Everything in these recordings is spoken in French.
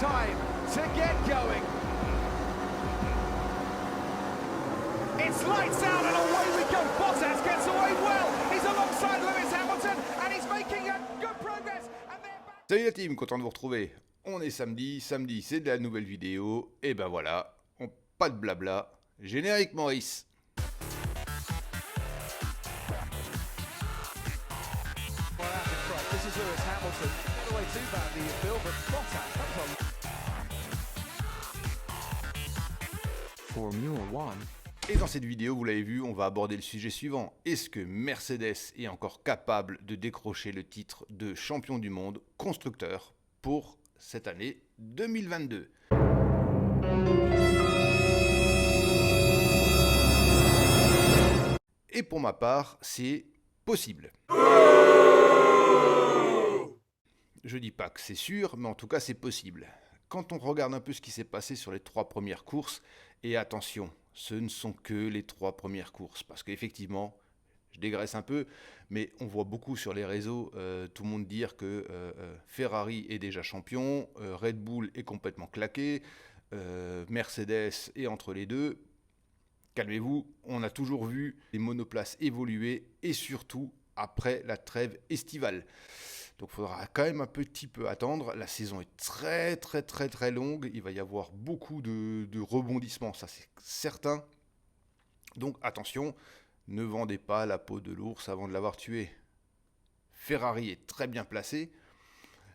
time to get going. It's lights out and away we go. Bottas gets away well. He's alongside Lewis Hamilton and he's making a good progress. And they're back. Salut la team, content de vous retrouver. On est samedi c'est de la nouvelle vidéo. Et ben voilà, pas de blabla. Générique Maurice. This is Lewis Hamilton. Not the way too badly, Bill, but Bottas comes on. Formula One. Et dans cette vidéo, vous l'avez vu, on va aborder le sujet suivant. Est-ce que Mercedes est encore capable de décrocher le titre de champion du monde constructeur pour cette année 2022 ? Et pour ma part, c'est possible. Je dis pas que c'est sûr, mais en tout cas c'est possible. Quand on regarde un peu ce qui s'est passé sur les 3 premières courses, et attention, ce ne sont que les 3 premières courses, parce qu'effectivement, je dégraisse un peu, mais on voit beaucoup sur les réseaux tout le monde dire que Ferrari est déjà champion, Red Bull est complètement claqué, Mercedes est entre les deux. Calmez-vous, on a toujours vu les monoplaces évoluer, et surtout après la trêve estivale. Donc il faudra quand même un petit peu attendre. La saison est très longue. Il va y avoir beaucoup de rebondissements, ça c'est certain. Donc attention, ne vendez pas la peau de l'ours avant de l'avoir tué. Ferrari est très bien placé.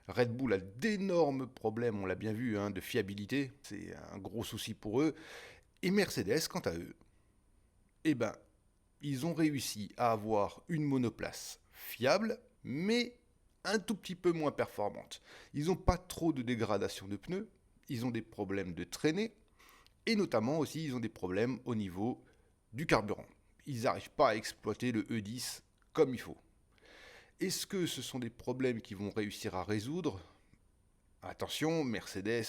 Red Bull a d'énormes problèmes, on l'a bien vu, de fiabilité. C'est un gros souci pour eux. Et Mercedes, quant à eux, ils ont réussi à avoir une monoplace fiable, mais un tout petit peu moins performante. Ils n'ont pas trop de dégradation de pneus, ils ont des problèmes de traînée, et notamment aussi ils ont des problèmes au niveau du carburant. Ils n'arrivent pas à exploiter le E10 comme il faut. Est-ce que ce sont des problèmes qu'ils vont réussir à résoudre ? Attention, Mercedes,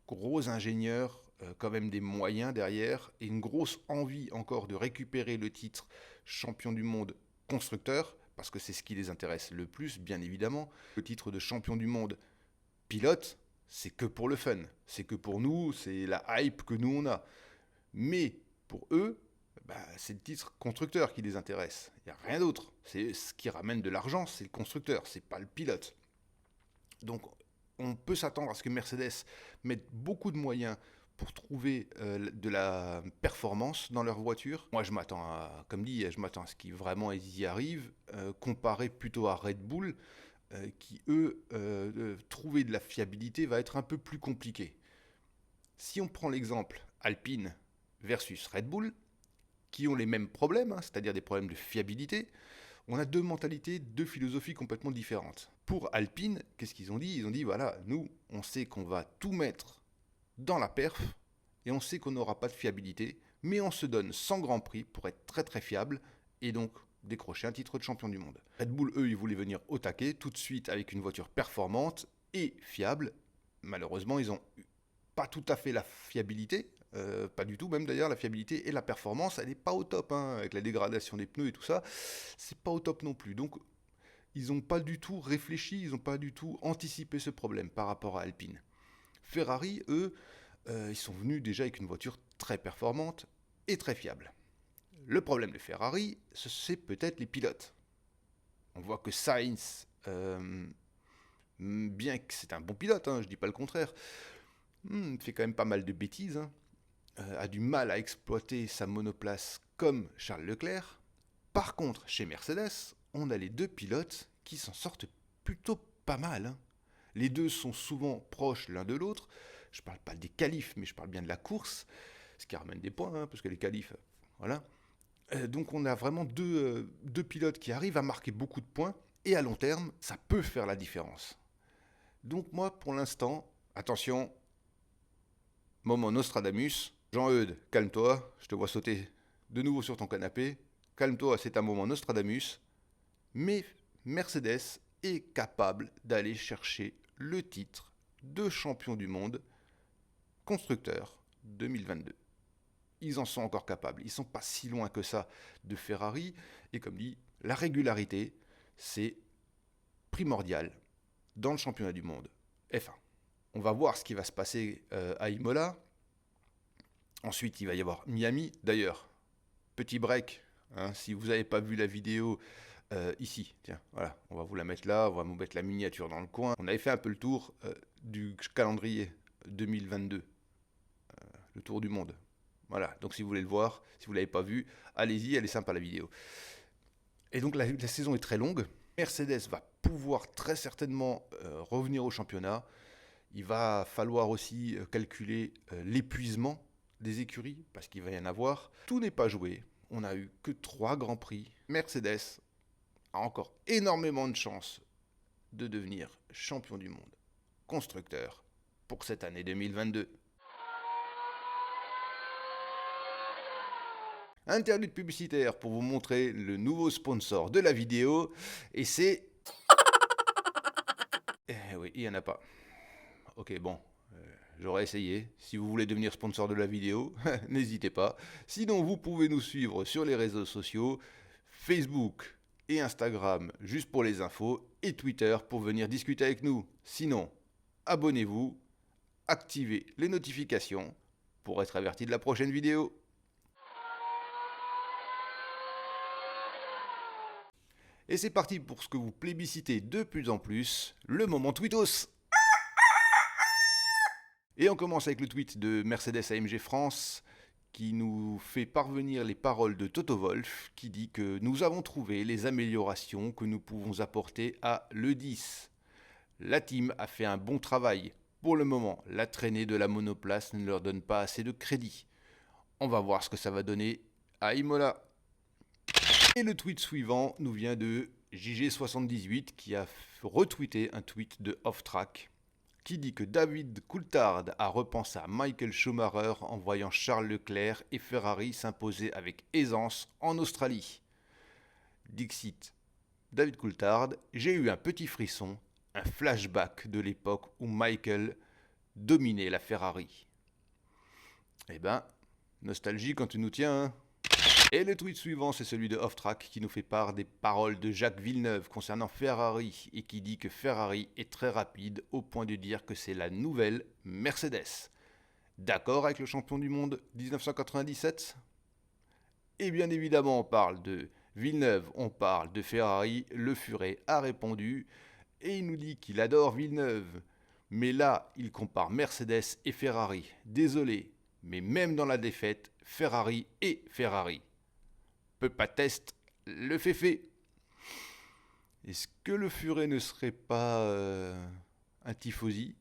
gros ingénieurs, quand même des moyens derrière, et une grosse envie encore de récupérer le titre champion du monde constructeur, parce que c'est ce qui les intéresse le plus, bien évidemment. Le titre de champion du monde pilote, c'est que pour le fun. C'est que pour nous, c'est la hype que nous on a. Mais pour eux, c'est le titre constructeur qui les intéresse. Il n'y a rien d'autre. C'est ce qui ramène de l'argent, c'est le constructeur, c'est pas le pilote. Donc on peut s'attendre à ce que Mercedes mette beaucoup de moyens pour trouver de la performance dans leur voiture. Moi, je m'attends à ce qu'ils vraiment y arrivent, comparé plutôt à Red Bull, qui, eux, trouver de la fiabilité va être un peu plus compliqué. Si on prend l'exemple Alpine versus Red Bull, qui ont les mêmes problèmes, c'est-à-dire des problèmes de fiabilité, on a 2 mentalités, 2 philosophies complètement différentes. Pour Alpine, qu'est-ce qu'ils ont dit ? Ils ont dit, voilà, nous, on sait qu'on va tout mettre dans la perf, et on sait qu'on n'aura pas de fiabilité, mais on se donne 100 grands prix pour être très fiable, et donc décrocher un titre de champion du monde. Red Bull, eux, ils voulaient venir au taquet, tout de suite avec une voiture performante et fiable. Malheureusement, ils n'ont pas tout à fait la fiabilité, pas du tout même d'ailleurs, la fiabilité et la performance, elle n'est pas au top, avec la dégradation des pneus et tout ça, c'est pas au top non plus. Donc, ils n'ont pas du tout réfléchi, ils n'ont pas du tout anticipé ce problème par rapport à Alpine. Ferrari, eux, ils sont venus déjà avec une voiture très performante et très fiable. Le problème de Ferrari, c'est peut-être les pilotes. On voit que Sainz, bien que c'est un bon pilote, je ne dis pas le contraire, fait quand même pas mal de bêtises, a du mal à exploiter sa monoplace comme Charles Leclerc. Par contre, chez Mercedes, on a les 2 pilotes qui s'en sortent plutôt pas mal. Les 2 sont souvent proches l'un de l'autre. Je ne parle pas des qualifs, mais je parle bien de la course, ce qui ramène des points, parce que les qualifs, voilà. Donc on a vraiment deux pilotes qui arrivent à marquer beaucoup de points, et à long terme, ça peut faire la différence. Donc moi, pour l'instant, attention, moment Nostradamus, Jean-Eudes, calme-toi, je te vois sauter de nouveau sur ton canapé, calme-toi, c'est un moment Nostradamus, mais Mercedes est capable d'aller chercher le titre de champion du monde constructeur 2022. Ils en sont encore capables. Ils ne sont pas si loin que ça de Ferrari. Et comme dit, la régularité, c'est primordial dans le championnat du monde F1. On va voir ce qui va se passer à Imola. Ensuite, il va y avoir Miami. D'ailleurs, petit break, hein, si vous n'avez pas vu la vidéo ici, tiens, voilà, on va vous la mettre là, on va vous mettre la miniature dans le coin. On avait fait un peu le tour du calendrier 2022, le tour du monde. Voilà, donc si vous voulez le voir, si vous ne l'avez pas vu, allez-y, elle est sympa la vidéo. Et donc la saison est très longue. Mercedes va pouvoir très certainement revenir au championnat. Il va falloir aussi calculer l'épuisement des écuries, parce qu'il va y en avoir. Tout n'est pas joué. On n'a eu que 3 grands prix. Mercedes a encore énormément de chances de devenir champion du monde constructeur pour cette année 2022. Interlude publicitaire pour vous montrer le nouveau sponsor de la vidéo, et c'est... oui, il n'y en a pas. Ok, bon, j'aurais essayé. Si vous voulez devenir sponsor de la vidéo, n'hésitez pas. Sinon, vous pouvez nous suivre sur les réseaux sociaux, Facebook et Instagram, juste pour les infos, et Twitter pour venir discuter avec nous. Sinon, abonnez-vous, activez les notifications pour être averti de la prochaine vidéo. Et c'est parti pour ce que vous plébiscitez de plus en plus, le moment Tweetos. Et on commence avec le tweet de Mercedes AMG France qui nous fait parvenir les paroles de Toto Wolff qui dit que nous avons trouvé les améliorations que nous pouvons apporter à l'E10. La team a fait un bon travail. Pour le moment, la traînée de la monoplace ne leur donne pas assez de crédit. On va voir ce que ça va donner à Imola. Et le tweet suivant nous vient de JG78 qui a retweeté un tweet de Off-Track qui dit que David Coulthard a repensé à Michael Schumacher en voyant Charles Leclerc et Ferrari s'imposer avec aisance en Australie. Dixit, David Coulthard, j'ai eu un petit frisson, un flashback de l'époque où Michael dominait la Ferrari. Eh ben, nostalgie quand tu nous tiens, hein. Et le tweet suivant, c'est celui de Off-Track qui nous fait part des paroles de Jacques Villeneuve concernant Ferrari et qui dit que Ferrari est très rapide au point de dire que c'est la nouvelle Mercedes. D'accord avec le champion du monde 1997 ? Et bien évidemment, on parle de Villeneuve, on parle de Ferrari. Le Furet a répondu et il nous dit qu'il adore Villeneuve. Mais là, il compare Mercedes et Ferrari. Désolé, mais même dans la défaite, Ferrari est Ferrari. Peut pas test le fait. Est-ce que le Furet ne serait pas un tifosi ?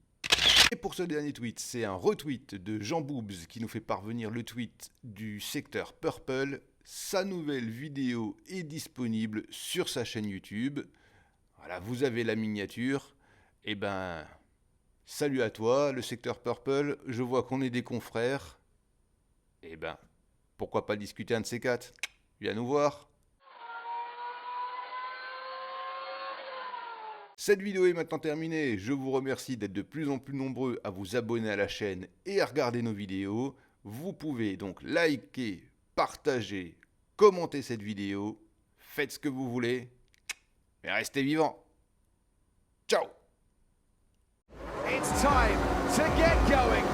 Et pour ce dernier tweet, c'est un retweet de Jean Boobs qui nous fait parvenir le tweet du secteur Purple. Sa nouvelle vidéo est disponible sur sa chaîne YouTube. Voilà, vous avez la miniature. Eh ben, salut à toi, le secteur Purple. Je vois qu'on est des confrères. Eh ben, pourquoi pas discuter un de ces 4 ? Viens nous voir. Cette vidéo est maintenant terminée. Je vous remercie d'être de plus en plus nombreux à vous abonner à la chaîne et à regarder nos vidéos. Vous pouvez donc liker, partager, commenter cette vidéo. Faites ce que vous voulez. Mais restez vivants. Ciao. It's time to get going.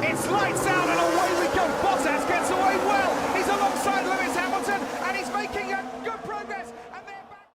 It's lights out and away we go. Bottas gets away well. He's alongside Lewis Hamilton and he's making a